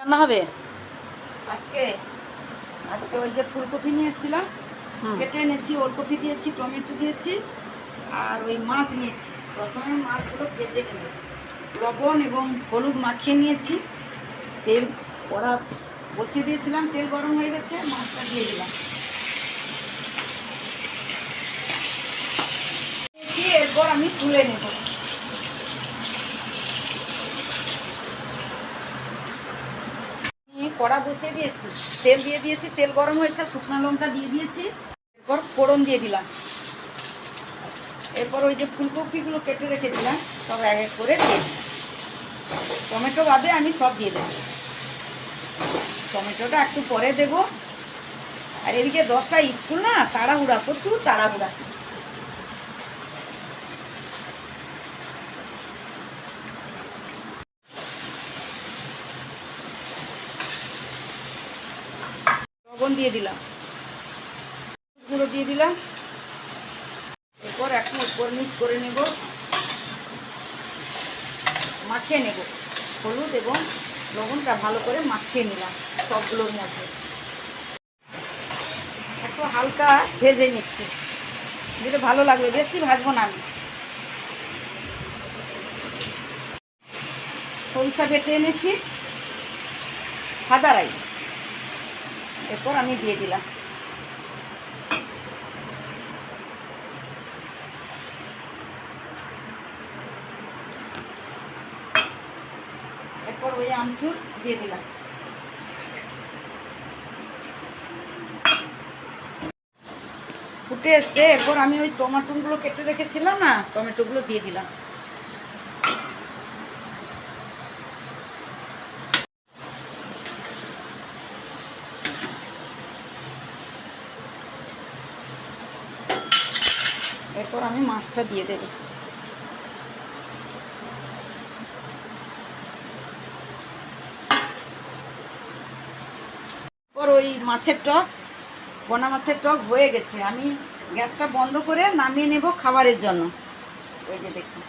রান্না হবে আজকে আজকে ওই যে ফুলকপি নিয়ে এসেছিলাম, কেটে এনেছি, ওলকপি দিয়েছি, টমেটো দিয়েছি, আর ওই মাছ নিয়েছি। প্রথমে মাছগুলো ভেজে নেব, লবণ এবং হলুদ মাখিয়ে নিয়েছি। তেল কড়া বসিয়ে দিয়েছিলাম, তেল গরম হয়ে গেছে, মাছটা দিয়ে দিলাম। এরপর আমি তুলে নেব। কড়া বসিয়ে দিয়েছি, তেল দিয়ে দিয়েছি, তেল গরম হয়েছে, শুকনো লঙ্কা দিয়ে দিয়েছি। এরপর ফোড়ন দিয়ে দিলাম। এরপর ওই যে ফুলকপিগুলো কেটে রেখেছিলাম সব এক এক করে দিয়ে দিলাম। টমেটো বাদে আমি সব দিয়ে দেবো। টমেটোটা একটু পরে দেবো। আর এদিকে 10টা স্কুল না, তাড়াহুড়া, প্রচুর তাড়াহুড়া। লবণ দিয়ে দিলাম, গুঁড়ো দিয়ে দিলাম। এরপর একটু উপর নিচ করে নেব, মাখিয়ে নেব। হলুদ এবং লবণটা ভালো করে মাখিয়ে নিলাম সবগুলোর মধ্যে। একটু হালকা ভেজে নিচ্ছি, যেটা ভালো লাগবে, বেশি ভাজবো না আমি। সরিষা বেটে এনেছি, সাদা রাই। এরপর আমি দিয়ে দিলাম। এরপর ওই আমচুর দিয়ে দিলাম। ফুটে এসছে। এরপর আমি ওই টমেটোগুলো কেটে রেখেছিলাম না, টমেটোগুলো দিয়ে দিলাম। এরপর আমি মাছটা দিয়ে দেব। এরপর ওই মাছের টক, পোনা মাছের টক হয়ে গেছে। আমি গ্যাসটা বন্ধ করে নামিয়ে নেব খাবারের জন্য। ওই যে দেখুন।